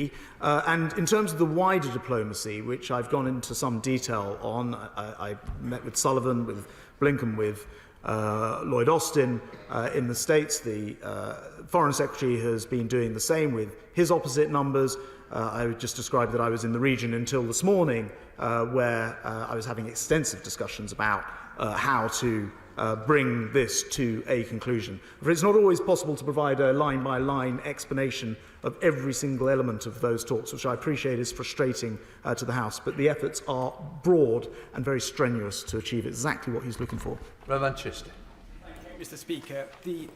be. And in terms of the wider diplomacy, which I've gone into some detail on, I met with Sullivan, with Blinken, with Lloyd Austin in the States. The Foreign Secretary has been doing the same with his opposite numbers. I would just describe that I was in the region until this morning, where I was having extensive discussions about how to bring this to a conclusion. For it's not always possible to provide a line-by-line explanation of every single element of those talks, which I appreciate is frustrating to the House, but the efforts are broad and very strenuous to achieve exactly what he's looking for. Manchester. Thank you, Mr. Speaker. The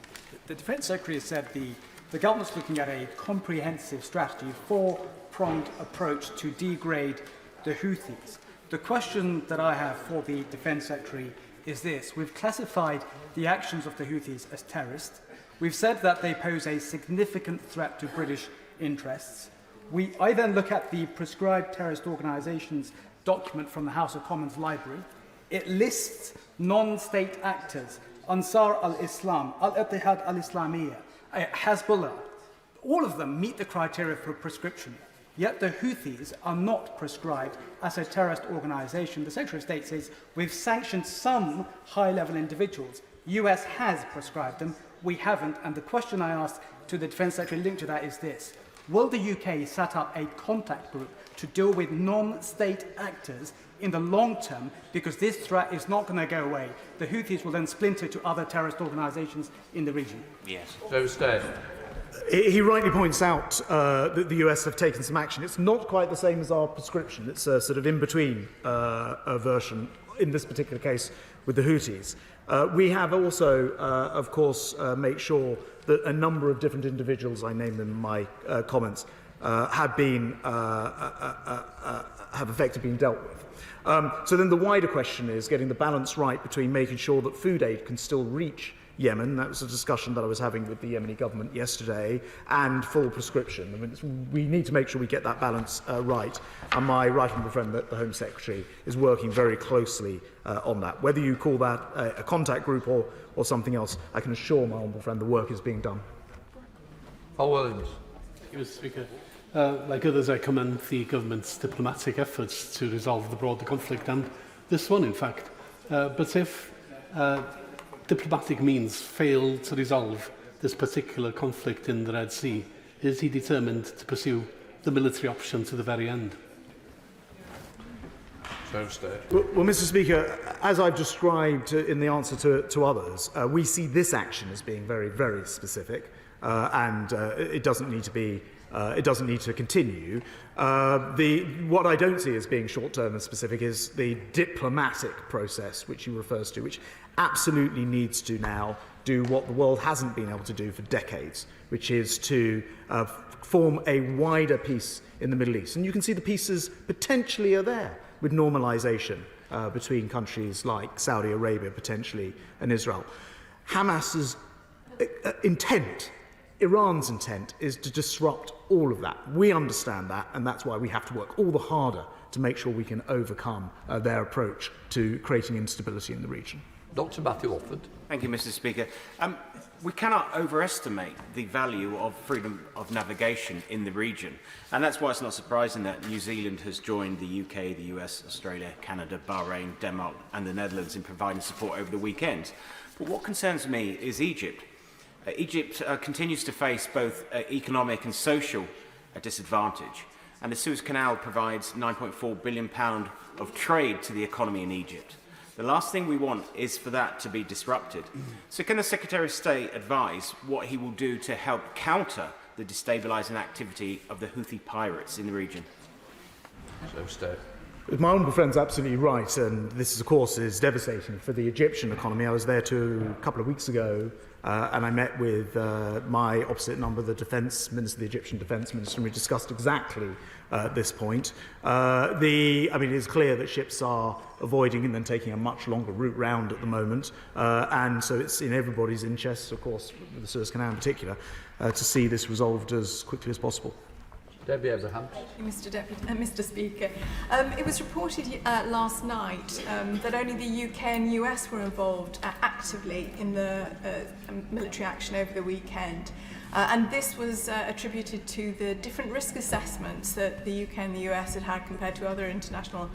Defence Secretary has said the government's looking at a comprehensive strategy, four-pronged approach to degrade the Houthis. The question that I have for the Defence Secretary is this. We've classified the actions of the Houthis as terrorist. We've said that they pose a significant threat to British interests. I then look at the prescribed terrorist organisations document from the House of Commons Library. It lists non-state actors, Ansar al-Islam, Al-Ittihad al-Islamiyya, Hezbollah. All of them meet the criteria for prescription. Yet the Houthis are not prescribed as a terrorist organisation. The Secretary of State says we've sanctioned some high-level individuals. US has prescribed them, we haven't. And the question I asked to the Defence Secretary linked to that is this. Will the UK set up a contact group to deal with non-state actors in the long term? Because this threat is not going to go away. The Houthis will then splinter to other terrorist organisations in the region. Yes. So, Steph. He rightly points out that the US have taken some action. It's not quite the same as our prescription. It's a sort of in-between version, in this particular case, with the Houthis. We have also, of course, made sure that a number of different individuals, I named them in my comments, have effectively been dealt with. So then the wider question is getting the balance right between making sure that food aid can still reach Yemen. That was a discussion that I was having with the Yemeni government yesterday, and full prescription. I mean, we need to make sure we get that balance right. And my right honourable friend, the Home Secretary, is working very closely on that. Whether you call that a contact group or something else, I can assure my honourable friend the work is being done. Paul Williams. Thank you, Mr. Speaker. Like others, I commend the government's diplomatic efforts to resolve the broader conflict, and this one, in fact. But if diplomatic means fail to resolve this particular conflict in the Red Sea, is he determined to pursue the military option to the very end? So, Steph. Well, Mr. Speaker, as I've described in the answer to others, we see this action as being very, very specific, and it doesn't need to be. It doesn't need to continue. What I don't see as being short-term and specific is the diplomatic process, which he refers to, which absolutely needs to now do what the world hasn't been able to do for decades, which is to form a wider peace in the Middle East. And you can see the pieces potentially are there with normalisation between countries like Saudi Arabia, potentially, and Israel. Hamas's intent, Iran's intent, is to disrupt all of that. We understand that, and that's why we have to work all the harder to make sure we can overcome their approach to creating instability in the region. Dr. Matthew Offord. Thank you, Mr. Speaker. We cannot overestimate the value of freedom of navigation in the region, and that's why it's not surprising that New Zealand has joined the UK, the US, Australia, Canada, Bahrain, Denmark and the Netherlands in providing support over the weekend. But what concerns me is Egypt. Egypt continues to face both economic and social disadvantage, and the Suez Canal provides £9.4 billion of trade to the economy in Egypt. The last thing we want is for that to be disrupted. So can the Secretary of State advise what he will do to help counter the destabilising activity of the Houthi pirates in the region? So, Steph. My honourable friend's absolutely right, and this, of course, is devastating for the Egyptian economy. I was there a couple of weeks ago, and I met with my opposite number, the Defence Minister, the Egyptian Defence Minister, and we discussed exactly this point. It's clear that ships are avoiding and then taking a much longer route round at the moment, and so it's in everybody's interests, of course, with the Suez Canal in particular, to see this resolved as quickly as possible. Debbie Abraham. Mr. Speaker. It was reported last night that only the UK and US were involved actively in the military action over the weekend. And this was attributed to the different risk assessments that the UK and the US had compared to other international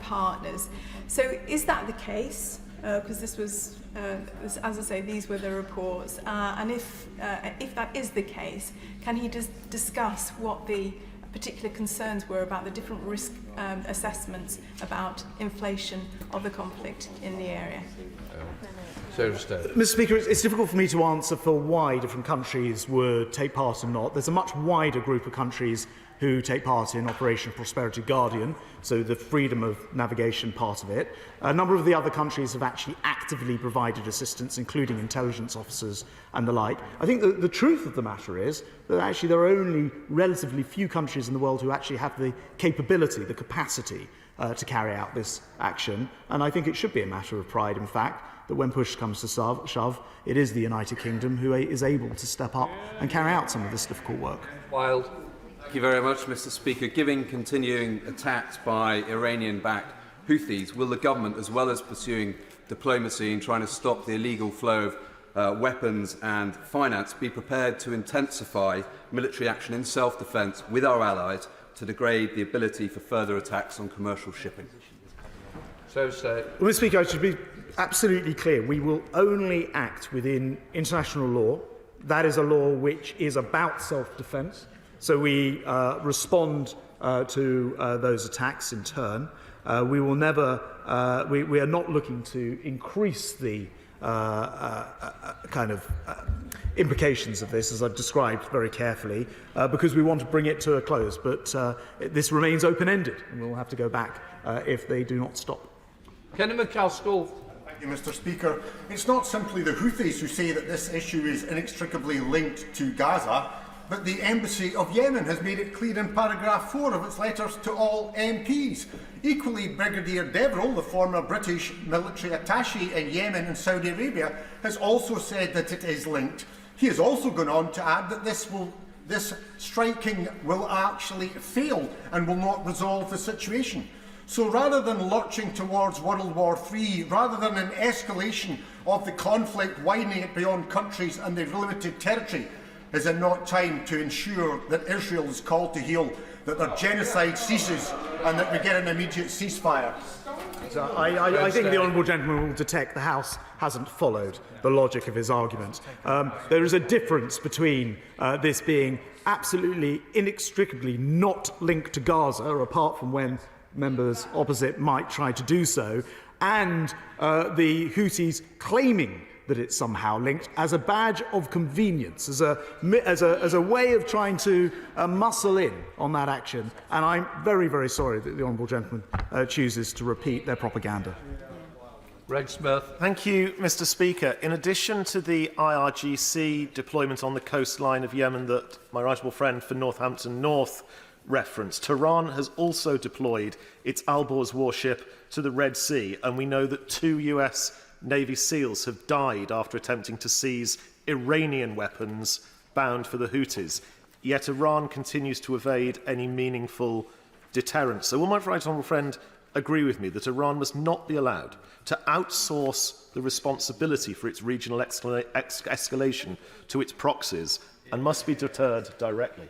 partners. So is that the case? Because this was, as I say, these were the reports. And if that is the case, can he discuss what the particular concerns were about the different risk assessments about inflation of the conflict in the area? Mr. Speaker, it's difficult for me to answer for why different countries would take part or not. There's a much wider group of countries who take part in Operation Prosperity Guardian, so the freedom of navigation part of it. A number of the other countries have actually actively provided assistance, including intelligence officers and the like. I think the truth of the matter is that actually there are only relatively few countries in the world who actually have the capability, the capacity to carry out this action. And I think it should be a matter of pride, in fact, that when push comes to shove, it is the United Kingdom who is able to step up and carry out some of this difficult work. Wild. Thank you very much, Mr. Speaker. Given continuing attacks by Iranian-backed Houthis, will the government, as well as pursuing diplomacy and trying to stop the illegal flow of weapons and finance, be prepared to intensify military action in self-defence with our allies to degrade the ability for further attacks on commercial shipping? Well, Mr. Speaker, I should be absolutely clear. We will only act within international law. That is a law which is about self-defence. So we respond to those attacks in turn. We will never, we are not looking to increase the implications of this, as I've described very carefully, because we want to bring it to a close. But this remains open-ended, and we'll have to go back if they do not stop. Kenny McCaskill. Thank you, Mr. Speaker. It's not simply the Houthis who say that this issue is inextricably linked to Gaza, but the Embassy of Yemen has made it clear in paragraph 4 of its letters to all MPs. Equally, Brigadier Deverell, the former British military attaché in Yemen and Saudi Arabia, has also said that it is linked. He has also gone on to add that this striking will actually fail and will not resolve the situation. So rather than lurching towards World War III, rather than an escalation of the conflict widening it beyond countries and their limited territory, is it not time to ensure that Israel's call to heel, that their genocide ceases and that we get an immediate ceasefire? So I think the honourable gentleman will detect the House hasn't followed the logic of his argument. There is a difference between this being absolutely inextricably not linked to Gaza, apart from when members opposite might try to do so, and the Houthis claiming that it's somehow linked as a badge of convenience, as a way of trying to muscle in on that action. And I'm very, very sorry that the honourable gentleman chooses to repeat their propaganda. Reg Smith. Thank you, Mr. Speaker. In addition to the IRGC deployment on the coastline of Yemen that my right honourable friend for Northampton North referenced, Tehran has also deployed its Alborz warship to the Red Sea, and we know that 2 US Navy SEALs have died after attempting to seize Iranian weapons bound for the Houthis. Yet Iran continues to evade any meaningful deterrent. So will my right honourable friend agree with me that Iran must not be allowed to outsource the responsibility for its regional escalation to its proxies and must be deterred directly?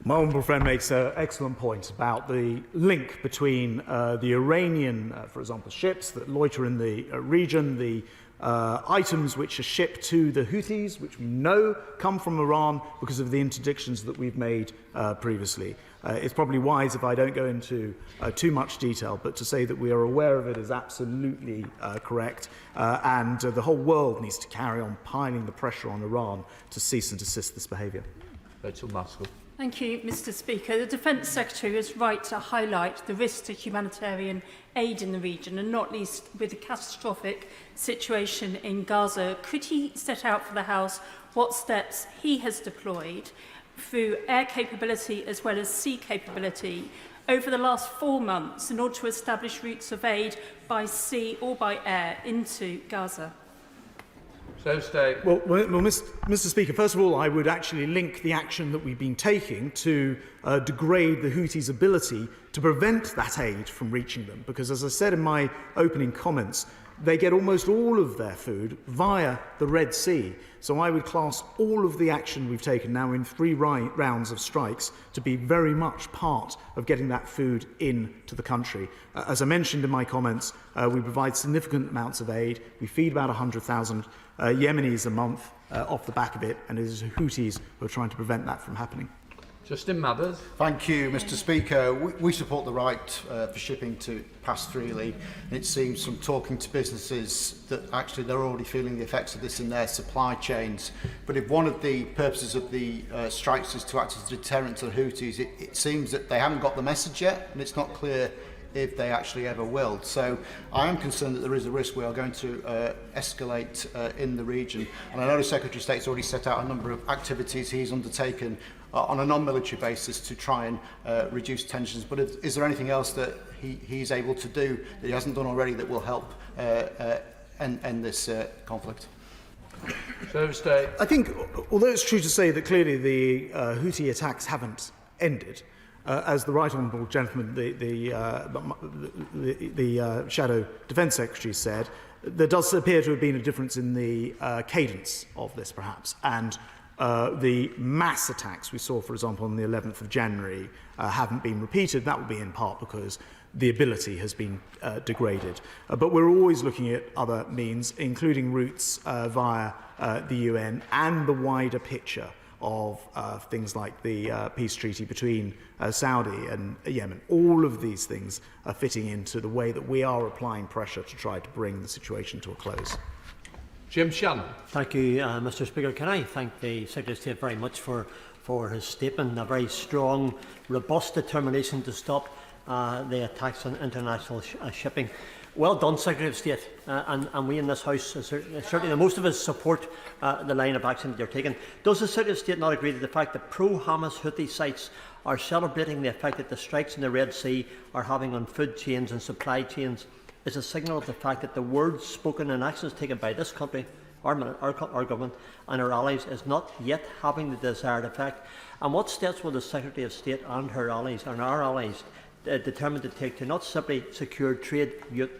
My honourable friend makes an excellent point about the link between the Iranian, for example, ships that loiter in the region, the items which are shipped to the Houthis, which we know come from Iran because of the interdictions that we've made previously. It's probably wise if I don't go into too much detail, but to say that we are aware of it is absolutely correct, and the whole world needs to carry on piling the pressure on Iran to cease and desist this behaviour. Thank you, Mr. Speaker. The Defence Secretary is right to highlight the risk to humanitarian aid in the region, and not least with the catastrophic situation in Gaza. Could he set out for the House what steps he has deployed through air capability as well as sea capability over the last 4 months in order to establish routes of aid by sea or by air into Gaza? Well, Mr. Speaker, first of all, I would actually link the action that we've been taking to degrade the Houthis' ability to prevent that aid from reaching them. Because, as I said in my opening comments, they get almost all of their food via the Red Sea. So I would class all of the action we've taken now in 3 rounds of strikes to be very much part of getting that food into the country. As I mentioned in my comments, we provide significant amounts of aid. We feed about 100,000 Yemenis a month off the back of it, and it is the Houthis who are trying to prevent that from happening. Justin Mathers. Thank you, Mr. Speaker. We support the right for shipping to pass freely. It seems from talking to businesses that actually they're already feeling the effects of this in their supply chains. But if one of the purposes of the strikes is to act as a deterrent to the Houthis, it seems that they haven't got the message yet, and it's not clear if they actually ever will. So I am concerned that there is a risk we are going to escalate in the region. And I know the Secretary of State's already set out a number of activities he's undertaken on a non-military basis to try and reduce tensions. But is there anything else that he's able to do that he hasn't done already that will help end this conflict? I think, although it's true to say that clearly the Houthi attacks haven't ended, as the Right Honourable Gentleman, the Shadow Defence Secretary said, there does appear to have been a difference in the cadence of this, perhaps, and the mass attacks we saw, for example, on the 11th of January haven't been repeated. That will be in part because the ability has been degraded. But we're always looking at other means, including routes via the UN and the wider picture of things like the peace treaty between Saudi and Yemen. All of these things are fitting into the way that we are applying pressure to try to bring the situation to a close. Jim Shannon. Thank you, Mr. Speaker. Can I thank the Secretary of State very much for his statement, a very strong, robust determination to stop the attacks on international shipping. Well done, Secretary of State, and we in this House, certainly most of us, support the line of action that you're taking. Does the Secretary of State not agree that the fact that pro-Hamas Houthi sites are celebrating the effect that the strikes in the Red Sea are having on food chains and supply chains is a signal of the fact that the words spoken and actions taken by this country, our government and our allies is not yet having the desired effect? And what steps will the Secretary of State and her allies and our allies determined to take to not simply secure trade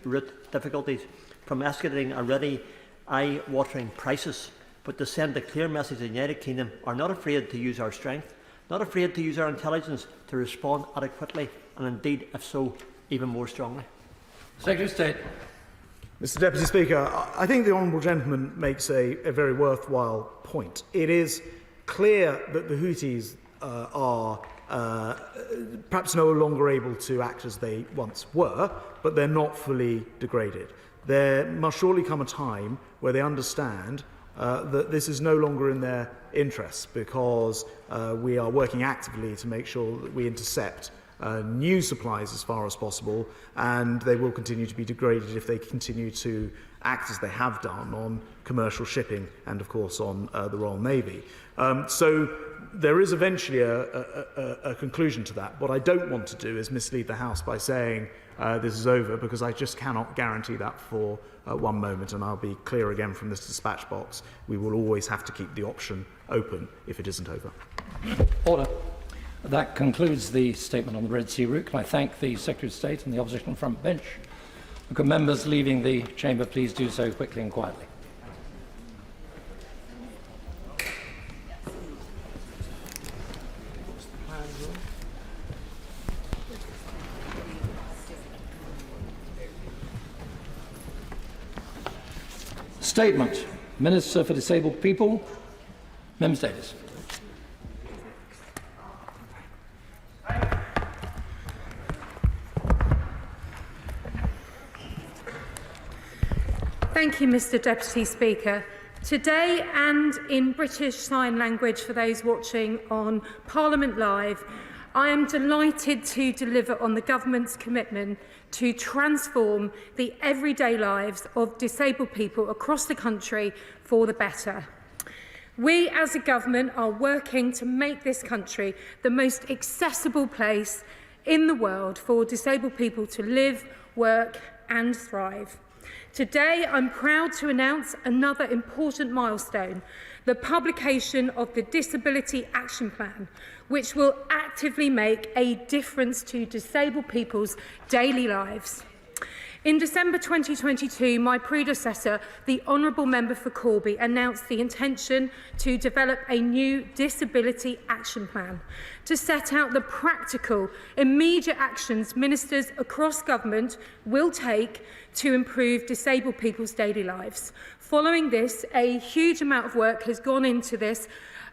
route difficulties from escalating already eye-watering prices, but to send a clear message that the United Kingdom are not afraid to use our strength, not afraid to use our intelligence to respond adequately, and indeed, if so, even more strongly? Secretary of State. Mr. Deputy Speaker, I think the Honourable Gentleman makes a very worthwhile point. It is clear that the Houthis are perhaps no longer able to act as they once were, but they're not fully degraded. There must surely come a time where they understand that this is no longer in their interests, because we are working actively to make sure that we intercept new supplies as far as possible, and they will continue to be degraded if they continue to act as they have done on commercial shipping and, of course, on the Royal Navy. So there is eventually a conclusion to that. What I don't want to do is mislead the House by saying this is over, because I just cannot guarantee that for one moment, and I'll be clear again from this dispatch box. We will always have to keep the option open if it isn't over. Order. That concludes the statement on the Red Sea route. Can I thank the Secretary of State and the opposition front bench? Could members leaving the chamber please do so quickly and quietly? Statement. Minister for Disabled People, Mem Davis. Thank you, Mr. Deputy Speaker. Today, and in British Sign Language for those watching on Parliament Live, I am delighted to deliver on the Government's commitment to transform the everyday lives of disabled people across the country for the better. We as a government are working to make this country the most accessible place in the world for disabled people to live, work and thrive. Today, I'm proud to announce another important milestone, the publication of the Disability Action Plan, which will actively make a difference to disabled people's daily lives. In December 2022, my predecessor, the Honourable Member for Corby, announced the intention to develop a new disability action plan to set out the practical, immediate actions ministers across government will take to improve disabled people's daily lives. Following this, a huge amount of work has gone into this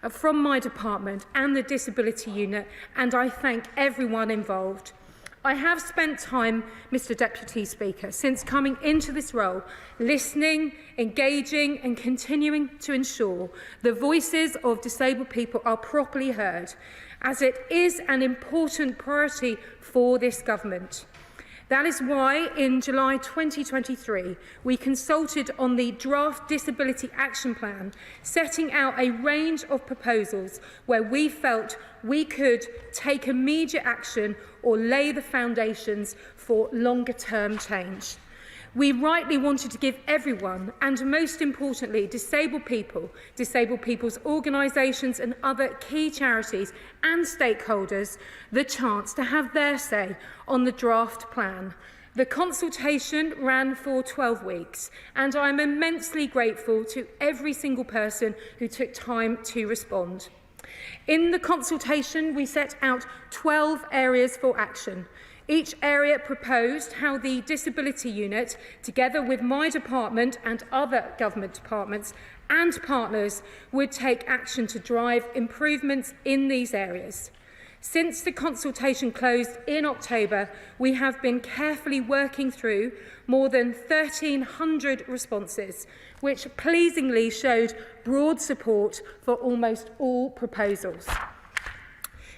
from my department and the Disability Unit, and I thank everyone involved. I have spent time, Mr Deputy Speaker, since coming into this role, listening, engaging and continuing to ensure the voices of disabled people are properly heard, as it is an important priority for this government. That is why, in July 2023, we consulted on the draft Disability Action Plan, setting out a range of proposals where we felt we could take immediate action or lay the foundations for longer-term change. We rightly wanted to give everyone, and most importantly, disabled people's organisations and other key charities and stakeholders, the chance to have their say on the draft plan. The consultation ran for 12 weeks, and I am immensely grateful to every single person who took time to respond. In the consultation, we set out 12 areas for action. Each area proposed how the Disability Unit, together with my department and other government departments and partners, would take action to drive improvements in these areas. Since the consultation closed in October, we have been carefully working through more than 1,300 responses, which pleasingly showed broad support for almost all proposals.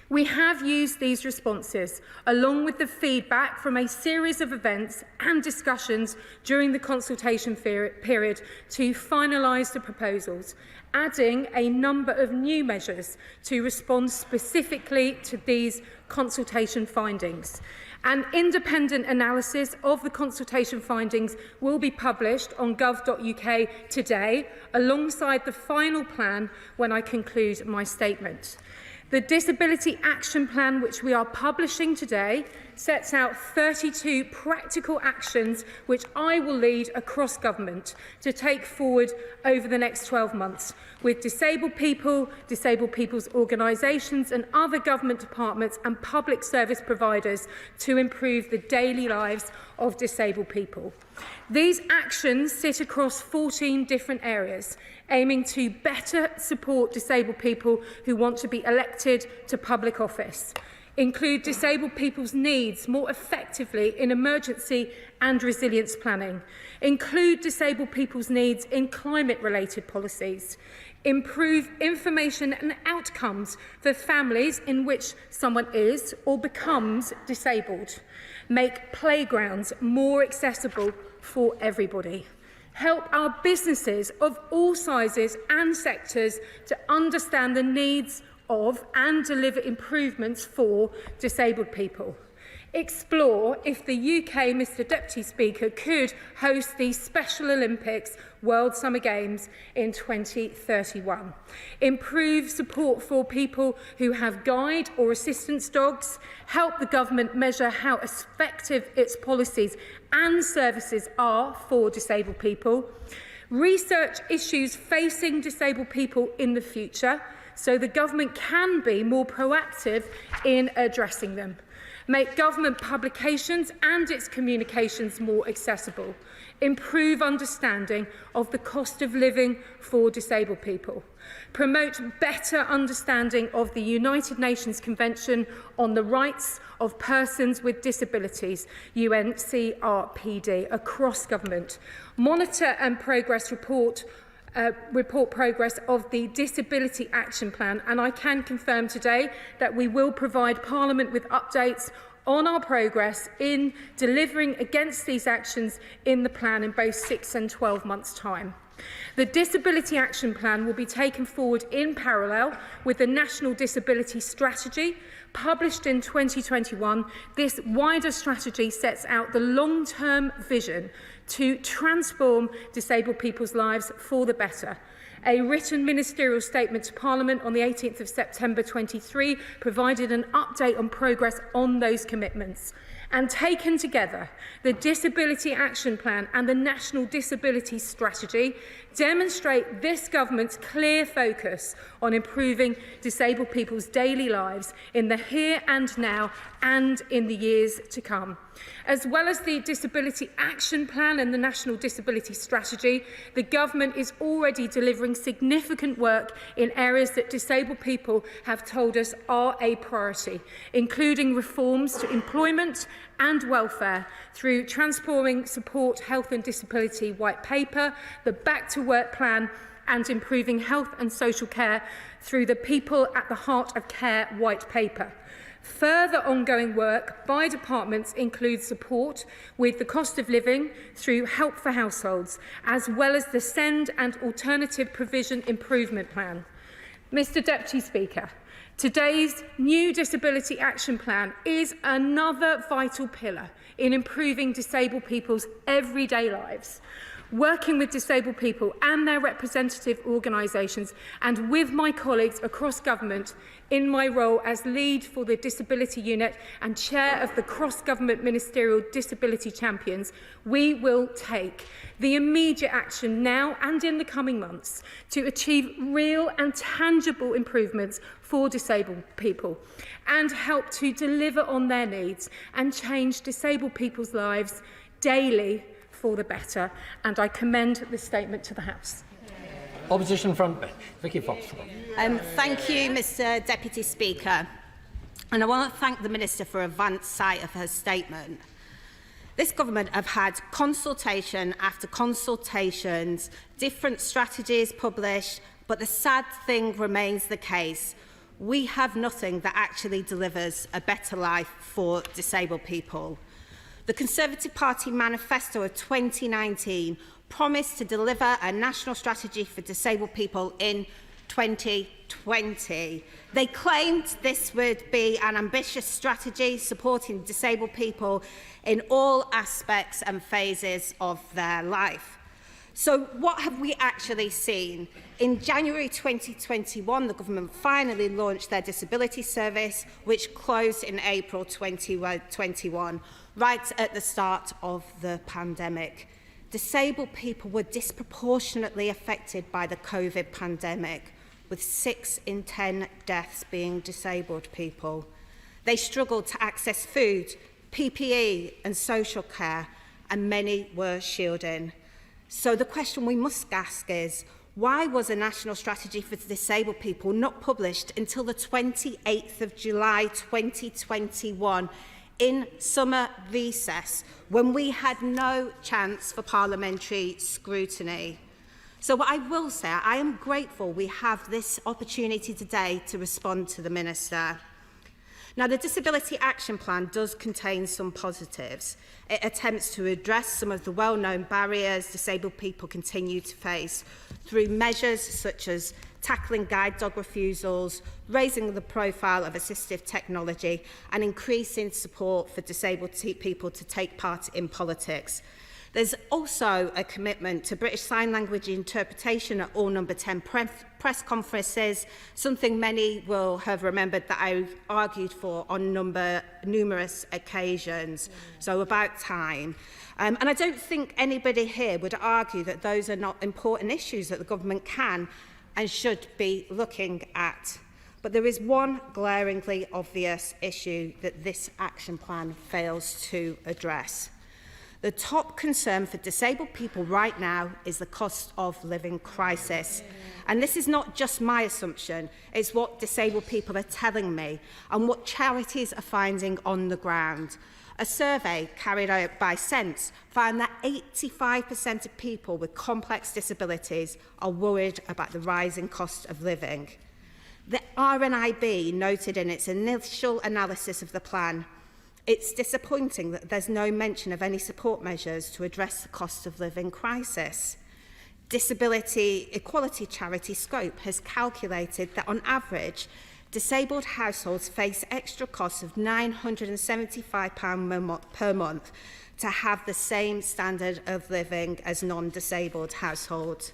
We have used these responses, along with the feedback from a series of events and discussions during the consultation period, to finalise the proposals, adding a number of new measures to respond specifically to these consultation findings. An independent analysis of the consultation findings will be published on gov.uk today, alongside the final plan when I conclude my statement. The Disability Action Plan, which we are publishing today, sets out 32 practical actions which I will lead across government to take forward over the next 12 months with disabled people's organisations and other government departments and public service providers to improve the daily lives of disabled people. These actions sit across 14 different areas, aiming to better support disabled people who want to be elected to public office, include disabled people's needs more effectively in emergency and resilience planning, include disabled people's needs in climate-related policies, improve information and outcomes for families in which someone is or becomes disabled, make playgrounds more accessible for everybody, help our businesses of all sizes and sectors to understand the needs of and deliver improvements for disabled people. Explore if the UK, Mr Deputy Speaker, could host the Special Olympics World Summer Games in 2031. Improve support for people who have guide or assistance dogs. Help the government measure how effective its policies and services are for disabled people. Research issues facing disabled people in the future so the government can be more proactive in addressing them. Make government publications and its communications more accessible. Improve understanding of the cost of living for disabled people. Promote better understanding of the United Nations Convention on the Rights of Persons with Disabilities, UNCRPD, across government. Monitor and report progress of the Disability Action Plan, and I can confirm today that we will provide Parliament with updates on our progress in delivering against these actions in the plan in both 6 and 12 months' time. The Disability Action Plan will be taken forward in parallel with the National Disability Strategy, published in 2021. This wider strategy sets out the long-term vision to transform disabled people's lives for the better. A written ministerial statement to Parliament on the 18th of September 23 provided an update on progress on those commitments. And taken together, the Disability Action Plan and the National Disability Strategy demonstrate this government's clear focus on improving disabled people's daily lives in the here and now and in the years to come. As well as the Disability Action Plan and the National Disability Strategy, the government is already delivering significant work in areas that disabled people have told us are a priority, including reforms to employment and welfare through Transforming Support, Health and Disability White Paper, the Back to Work Plan, and improving health and social care through the People at the Heart of Care White Paper. Further ongoing work by departments includes support with the cost of living through Help for Households, as well as the SEND and Alternative Provision Improvement Plan. Mr Deputy Speaker, today's new Disability Action Plan is another vital pillar in improving disabled people's everyday lives. Working with disabled people and their representative organisations and with my colleagues across government in my role as lead for the Disability Unit and chair of the Cross-Government Ministerial Disability Champions, we will take the immediate action now and in the coming months to achieve real and tangible improvements for disabled people and help to deliver on their needs and change disabled people's lives daily for the better, and I commend this statement to the House. Opposition front bench, Vicky Fox. Thank you, Mr Deputy Speaker. And I want to thank the Minister for advance sight of her statement. This government have had consultation after consultations, different strategies published, but the sad thing remains the case. We have nothing that actually delivers a better life for disabled people. The Conservative Party manifesto of 2019 promised to deliver a national strategy for disabled people in 2020. They claimed this would be an ambitious strategy supporting disabled people in all aspects and phases of their life. So what have we actually seen? In January 2021, the government finally launched their disability service, which closed in April 2021, right at the start of the pandemic. Disabled people were disproportionately affected by the COVID pandemic, with 6 in 10 deaths being disabled people. They struggled to access food, PPE and social care, and many were shielding. So the question we must ask is, why was a national strategy for disabled people not published until the 28th of July 2021 in summer recess, when we had no chance for parliamentary scrutiny? So what I will say, I am grateful we have this opportunity today to respond to the Minister. Now, the Disability Action Plan does contain some positives. It attempts to address some of the well-known barriers disabled people continue to face through measures such as tackling guide dog refusals, raising the profile of assistive technology, and increasing support for disabled people to take part in politics. There's also a commitment to British Sign Language interpretation at all number 10 press conferences, something many will have remembered that I argued for on numerous occasions, so about time. And I don't think anybody here would argue that those are not important issues that the government can and should be looking at. But there is one glaringly obvious issue that this action plan fails to address. The top concern for disabled people right now is the cost of living crisis. And this is not just my assumption, it's what disabled people are telling me and what charities are finding on the ground. A survey carried out by Sense found that 85% of people with complex disabilities are worried about the rising cost of living. The RNIB noted in its initial analysis of the plan, it's disappointing that there's no mention of any support measures to address the cost of living crisis. Disability equality charity Scope has calculated that on average, disabled households face extra costs of £975 per month to have the same standard of living as non-disabled households.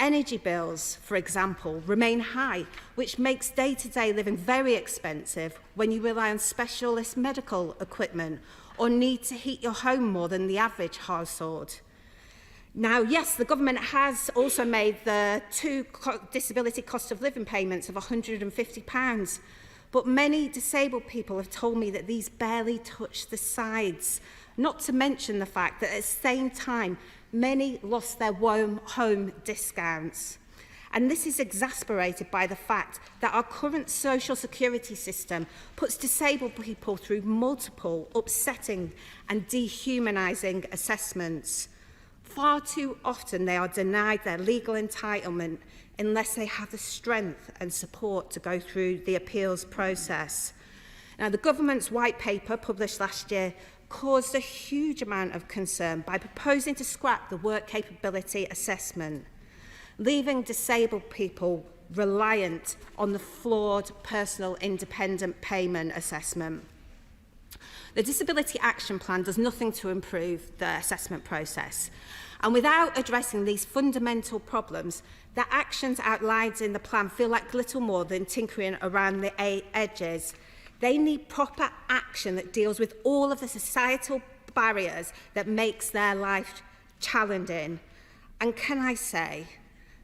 Energy bills, for example, remain high, which makes day-to-day living very expensive when you rely on specialist medical equipment or need to heat your home more than the average household. Now, yes, the government has also made the two disability cost of living payments of £150, but many disabled people have told me that these barely touch the sides, not to mention the fact that at the same time, many lost their home discounts. And this is exasperated by the fact that our current social security system puts disabled people through multiple upsetting and dehumanising assessments. Far too often they are denied their legal entitlement unless they have the strength and support to go through the appeals process. Now, the government's white paper published last year caused a huge amount of concern by proposing to scrap the work capability assessment, leaving disabled people reliant on the flawed personal independent payment assessment. The Disability Action Plan does nothing to improve the assessment process, and without addressing these fundamental problems, the actions outlined in the plan feel like little more than tinkering around the edges. They need proper action that deals with all of the societal barriers that makes their life challenging. And can I say,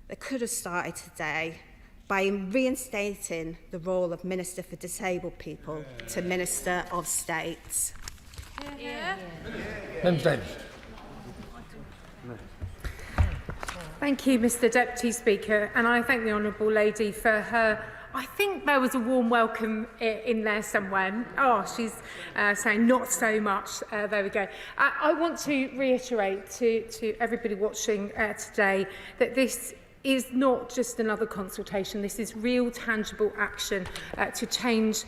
they could have started today by reinstating the role of Minister for Disabled People to Minister of State. Thank you, Mr Deputy Speaker, and I thank the Honourable Lady for her. I think there was a warm welcome in there somewhere. Oh, she's saying not so much. There we go. I want to reiterate to everybody watching today that this is not just another consultation. This is real, tangible action to change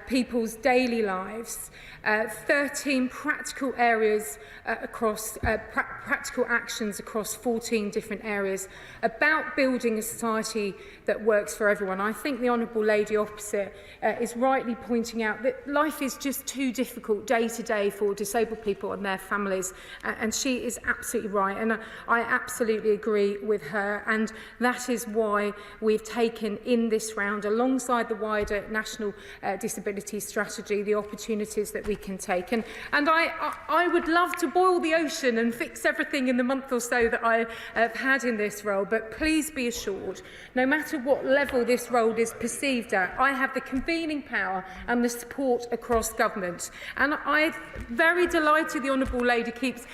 people's daily lives. 13 practical areas across practical actions across 14 different areas about building a society that works for everyone. I think the Honourable Lady opposite is rightly pointing out that life is just too difficult day to day for disabled people and their families, and she is absolutely right, and I absolutely agree with her, and that is why we've taken in this round, alongside the wider National Disability Strategy, the opportunities that we can take. And I would love to boil the ocean and fix everything in the month or so that I have had in this role, but please be assured, no matter what level this role is perceived at, I have the convening power and the support across government. And I'm very delighted the Honourable Lady keeps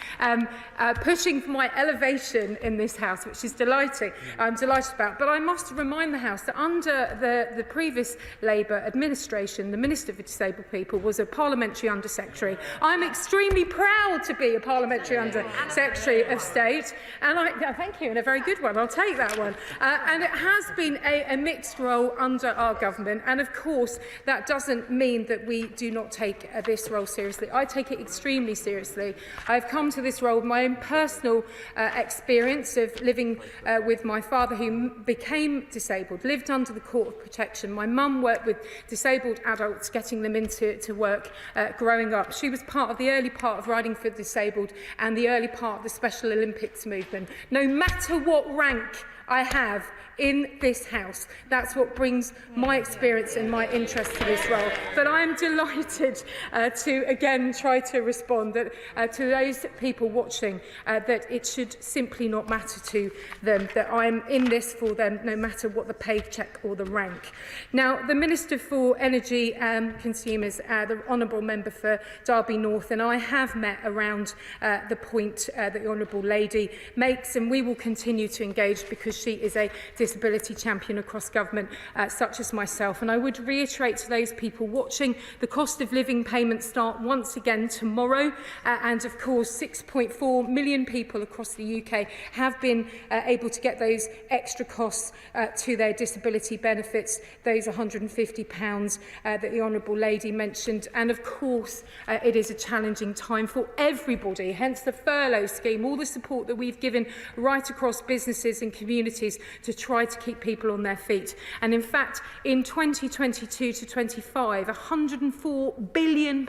pushing for my elevation in this House, which is delighting. I'm delighted about. But I must remind the House that under the previous Labour administration, the Minister for Disabled People was a parliamentary Under-Secretary. I'm extremely proud to be a parliamentary Under-Secretary of State, and thank you, and a very good one. I'll take that one. And it has been a mixed role under our government, and of course that doesn't mean that we do not take this role seriously. I take it extremely seriously. I've come to this role with my own personal experience of living with my father, who became disabled, lived under the Court of Protection. My mum worked with disabled adults, getting them into work growing up. She was part of the early part of Riding for the Disabled and the early part of the Special Olympics movement. No matter what rank I have in this House, that's what brings my experience and my interest to this role. But I'm delighted to again try to respond that to those people watching that it should simply not matter to them, that I'm in this for them no matter what the paycheck or the rank. Now, the Minister for Energy and Consumers, the Honourable Member for Derby North, and I have met around the point that the Honourable Lady makes, and we will continue to engage because she is a disability champion across government, such as myself. And I would reiterate to those people watching, the cost of living payments start once again tomorrow, and of course 6.4 million people across the UK have been able to get those extra costs to their disability benefits, those £150 that the Honourable Lady mentioned. And of course it is a challenging time for everybody, hence the furlough scheme, all the support that we've given right across businesses and communities communities to try to keep people on their feet. And in fact, in 2022 to 25, £104 billion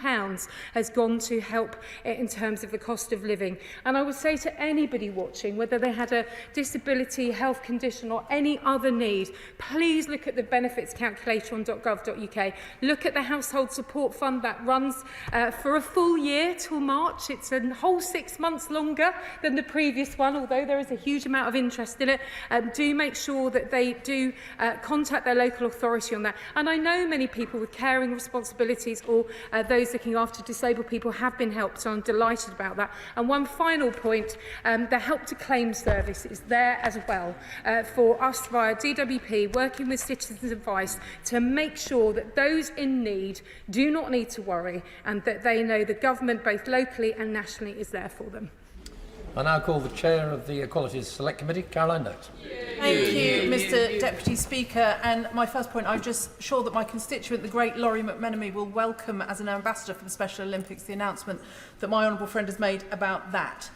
has gone to help in terms of the cost of living. And I would say to anybody watching, whether they had a disability, health condition or any other need, please look at the benefits calculator on .gov.uk. Look at the household support fund that runs for a full year till March. It's a whole 6 months longer than the previous one, although there is a huge amount of interest in it. Do make sure that they do contact their local authority on that. And I know many people with caring responsibilities or those looking after disabled people have been helped, so I'm delighted about that. And one final point, the help to claim service is there as well for us via DWP, working with Citizens Advice to make sure that those in need do not need to worry and that they know the government, both locally and nationally, is there for them. I now call the Chair of the Equalities Select Committee, Caroline Notes. Thank you, Mr Deputy Speaker. And my first point, I'm just sure that my constituent, the great Laurie McMenemy, will welcome as an ambassador for the Special Olympics the announcement that my honourable friend has made about that.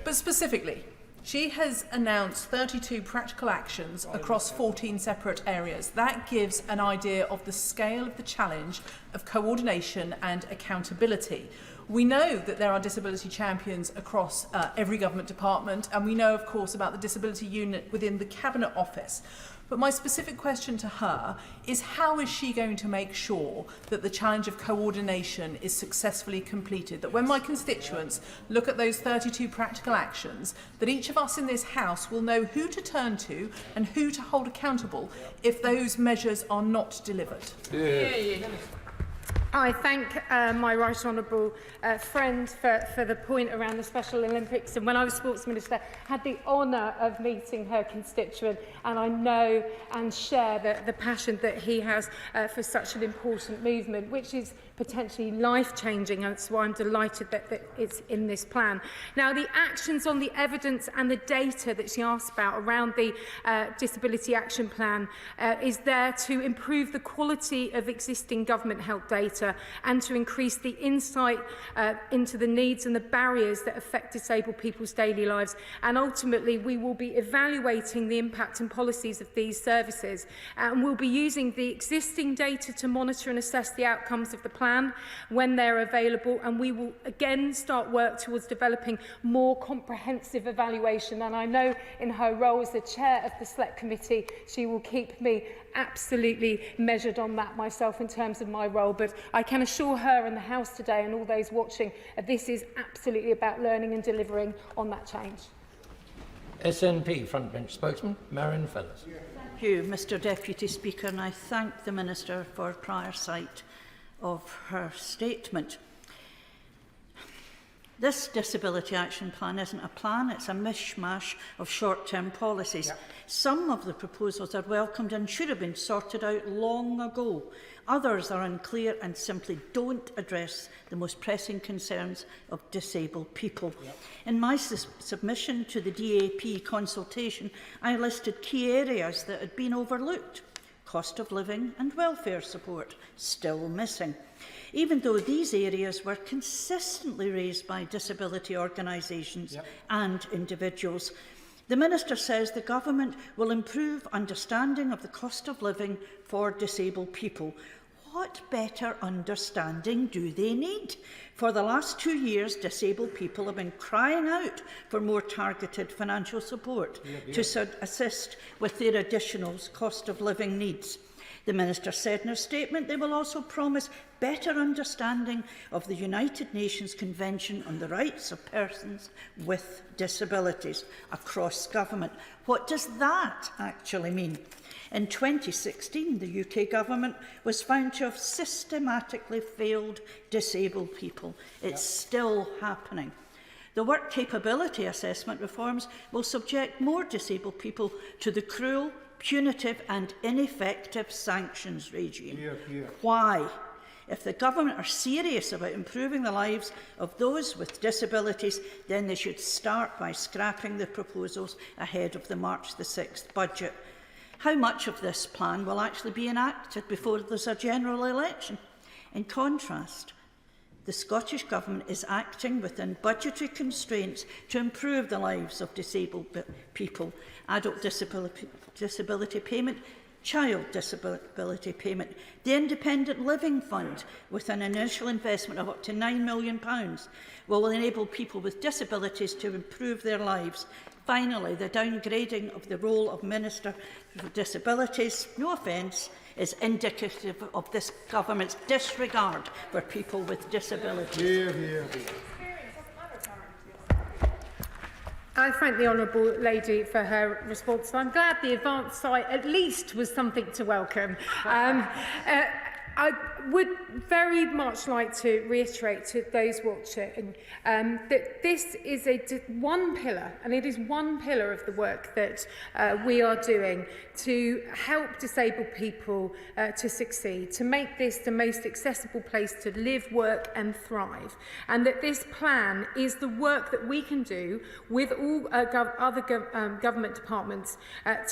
But specifically, she has announced 32 practical actions across 14 separate areas. That gives an idea of the scale of the challenge of coordination and accountability. We know that there are disability champions across every government department, and we know, of course, about the disability unit within the Cabinet Office. But my specific question to her is, how is she going to make sure that the challenge of coordination is successfully completed? That when my constituents look at those 32 practical actions, that each of us in this House will know who to turn to and who to hold accountable if those measures are not delivered. I thank my right honourable friend for the point around the Special Olympics, and when I was Sports Minister had the honour of meeting her constituent, and I know and share the passion that he has for such an important movement, which is potentially life-changing, and that's why I'm delighted that it's in this plan. Now, the actions on the evidence and the data that she asked about around the Disability Action Plan is there to improve the quality of existing government help data and to increase the insight into the needs and the barriers that affect disabled people's daily lives. And ultimately, we will be evaluating the impact and policies of these services, and we'll be using the existing data to monitor and assess the outcomes of the plan when they're available, and we will again start work towards developing more comprehensive evaluation. And I know in her role as the chair of the Select Committee, she will keep me absolutely measured on that myself in terms of my role. But I can assure her and the House today and all those watching that this is absolutely about learning and delivering on that change. SNP Frontbench Spokesman, Marion Fellows. Thank you, Mr Deputy Speaker, and I thank the Minister for prior sight of her statement. This Disability Action Plan isn't a plan, it's a mishmash of short-term policies. Yep. Some of the proposals are welcomed and should have been sorted out long ago. Others are unclear and simply don't address the most pressing concerns of disabled people. Yep. In my submission to the DAP consultation, I listed key areas that had been overlooked. Cost of living and welfare support, still missing. Even though these areas were consistently raised by disability organisations and individuals, the Minister says the Government will improve understanding of the cost of living for disabled people. What better understanding do they need? For the last 2 years, disabled people have been crying out for more targeted financial support to assist with their additional cost of living needs. The Minister said in her statement they will also promise better understanding of the United Nations Convention on the Rights of Persons with Disabilities across government. What does that actually mean? In 2016, the UK Government was found to have systematically failed disabled people. It's still happening. The work capability assessment reforms will subject more disabled people to the cruel, punitive and ineffective sanctions regime. Why? If the Government are serious about improving the lives of those with disabilities, then they should start by scrapping the proposals ahead of the March the 6th budget. How much of this plan will actually be enacted before there's a general election? In contrast, The Scottish Government is acting within budgetary constraints to improve the lives of disabled people. Adult disability payment, child disability payment, the Independent Living Fund, with an initial investment of up to £9 million, will enable people with disabilities to improve their lives. Finally, the downgrading of the role of Minister for Disabilities, no offence, is indicative of this government's disregard for people with disabilities. I thank the Honourable Lady for her response. I'm glad the advance site at least was something to welcome. I would very much like to reiterate to those watching that this is one pillar, and it is one pillar of the work that we are doing to help disabled people to succeed, to make this the most accessible place to live, work and thrive. And that this plan is the work that we can do with all other government departments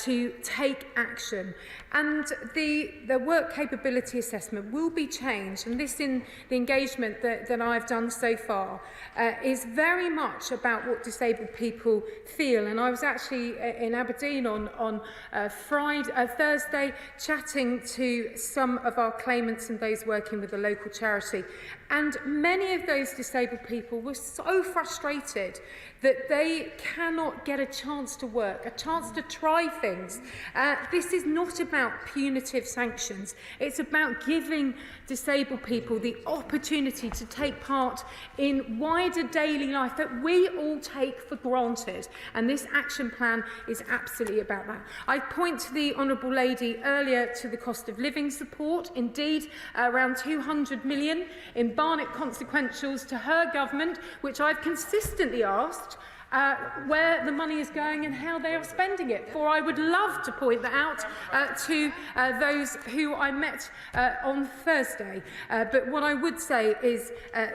to take action. And the work capability assessment will be changed, and this in the engagement that I've done so far is very much about what disabled people feel. And I was actually in Aberdeen on Thursday chatting to some of our claimants and those working with the local charity, and many of those disabled people were so frustrated that they cannot get a chance to work, a chance to try things. This is not about punitive sanctions. It's about giving disabled people the opportunity to take part in wider daily life that we all take for granted. And this action plan is absolutely about that. I point to the Honourable Lady earlier to the cost of living support. Indeed, around 200 million in Barnett consequentials to her government, which I've consistently asked where the money is going and how they are spending it. For I would love to point that out to those who I met on Thursday. But what I would say is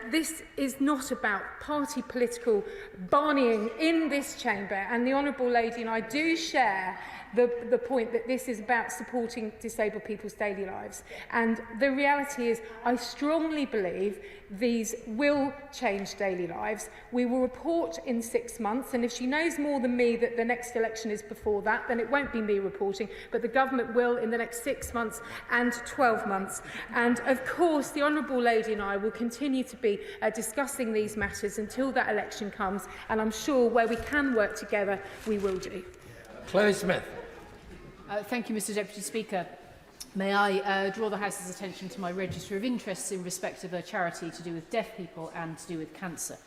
this is not about party political barneying in this chamber, and the Honourable Lady and I do share the point that this is about supporting disabled people's daily lives. And the reality is, I strongly believe these will change daily lives. We will report in 6 months, and if she knows more than me that the next election is before that, then it won't be me reporting, but the government will in the next 6 months and 12 months. And of course, the Honourable Lady and I will continue to be discussing these matters until that election comes, and I'm sure where we can work together, we will do. Chloe Smith. Thank you, Mr Deputy Speaker. May I draw the House's attention to my register of interests in respect of a charity to do with deaf people and to do with cancer.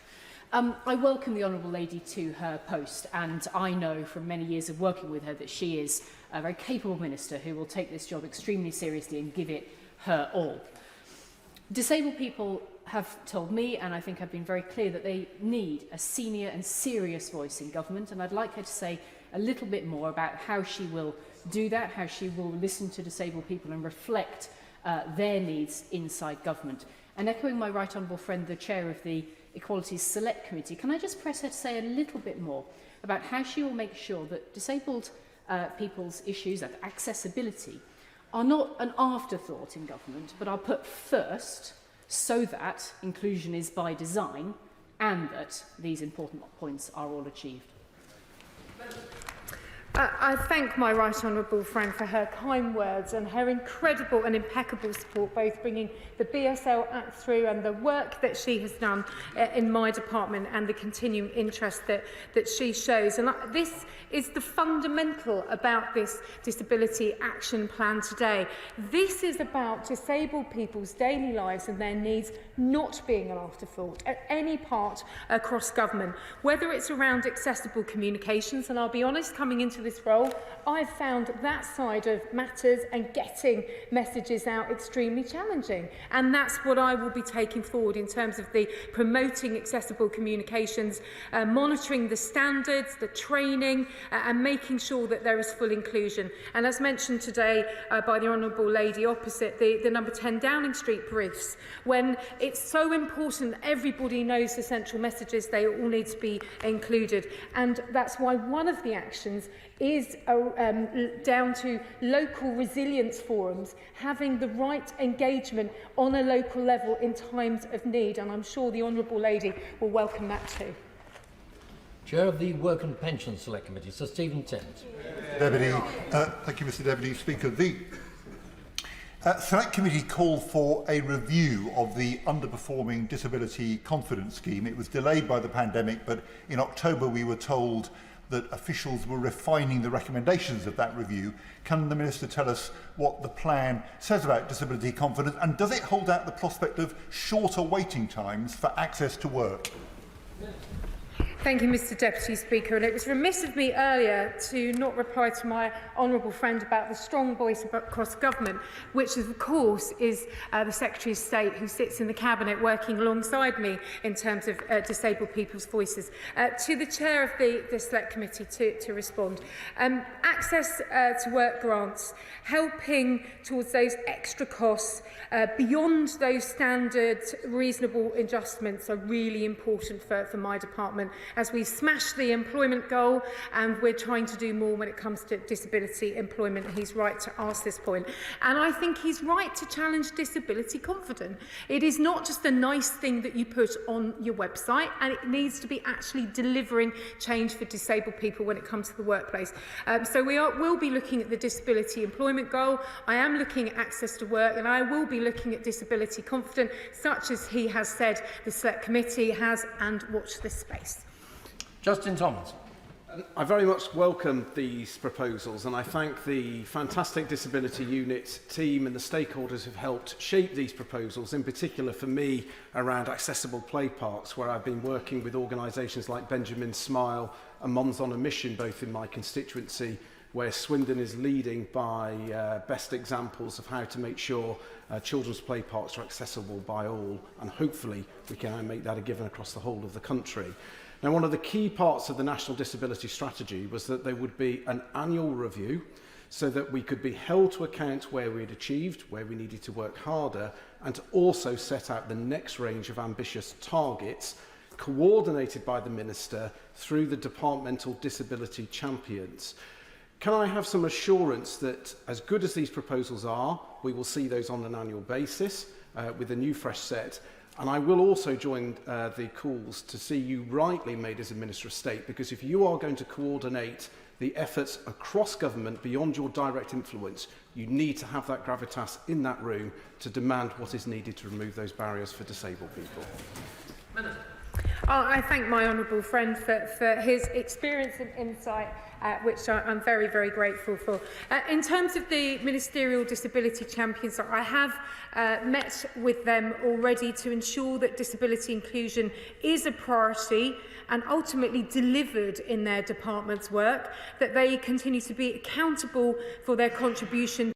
I welcome the Honourable Lady to her post, and I know from many years of working with her that she is a very capable minister who will take this job extremely seriously and give it her all. Disabled people have told me, and I think I've been very clear, that they need a senior and serious voice in government, and I'd like her to say a little bit more about how she will do that, how she will listen to disabled people and reflect their needs inside government. And echoing my right honourable friend, the chair of the Equalities Select Committee, can I just press her to say a little bit more about how she will make sure that disabled people's issues of accessibility are not an afterthought in government, but are put first so that inclusion is by design and that these important points are all achieved? I thank my right honourable friend for her kind words and her incredible and impeccable support, both bringing the BSL Act through and the work that she has done in my department and the continuing interest that she shows. And this is the fundamental about this disability action plan today. This is about disabled people's daily lives and their needs not being an afterthought at any part across government, whether it's around accessible communications. And I'll be honest, coming into this role, I've found that side of matters and getting messages out extremely challenging. And that's what I will be taking forward in terms of the promoting accessible communications, monitoring the standards, the training, and making sure that there is full inclusion. And as mentioned today by the Honourable Lady opposite, the number 10 Downing Street briefs, when it's so important that everybody knows the central messages, they all need to be included. And that's why one of the actions is down to local resilience forums having the right engagement on a local level in times of need, and I'm sure the Honourable Lady will welcome that too. Chair of the Work and Pensions Select Committee, Sir Stephen Tint. Deputy, thank you, Mr. Deputy Speaker. The Select Committee called for a review of the underperforming Disability Confidence Scheme. It was delayed by the pandemic, but in October we were told that officials were refining the recommendations of that review. Can the Minister tell us what the plan says about disability confidence, and does it hold out the prospect of shorter waiting times for access to work? Thank you, Mr Deputy Speaker. And it was remiss of me earlier to not reply to my honourable friend about the strong voice across government, which of course is the Secretary of State who sits in the Cabinet working alongside me in terms of disabled people's voices. To the Chair of the Select Committee to respond. Access to work grants, helping towards those extra costs beyond those standard reasonable adjustments are really important for my department, as we smash the employment goal and we're trying to do more when it comes to disability employment. He's right to ask this point. And I think he's right to challenge disability confidence. It is not just a nice thing that you put on your website, and it needs to be actually delivering change for disabled people when it comes to the workplace. So we'll be looking at the disability employment goal. I am looking at access to work, and I will be looking at disability confidence, such as he has said the Select Committee has, and watch this space. Justin Thomas. I very much welcome these proposals, and I thank the fantastic Disability Unit team and the stakeholders who've helped shape these proposals, in particular for me around accessible play parks, where I've been working with organisations like Benjamin Smile and Moms on a Mission, both in my constituency, where Swindon is leading by best examples of how to make sure children's play parks are accessible by all, and hopefully we can make that a given across the whole of the country. Now, one of the key parts of the National Disability Strategy was that there would be an annual review so that we could be held to account where we had achieved, where we needed to work harder, and to also set out the next range of ambitious targets coordinated by the Minister through the departmental disability champions. Can I have some assurance that, as good as these proposals are, we will see those on an annual basis with a new fresh set? And I will also join the calls to see you rightly made as a Minister of State, because if you are going to coordinate the efforts across government beyond your direct influence, you need to have that gravitas in that room to demand what is needed to remove those barriers for disabled people. I thank my honourable friend for his experience and insight, which I'm very, very grateful for. In terms of the Ministerial Disability Champions, I have met with them already to ensure that disability inclusion is a priority and ultimately delivered in their department's work, that they continue to be accountable for their contribution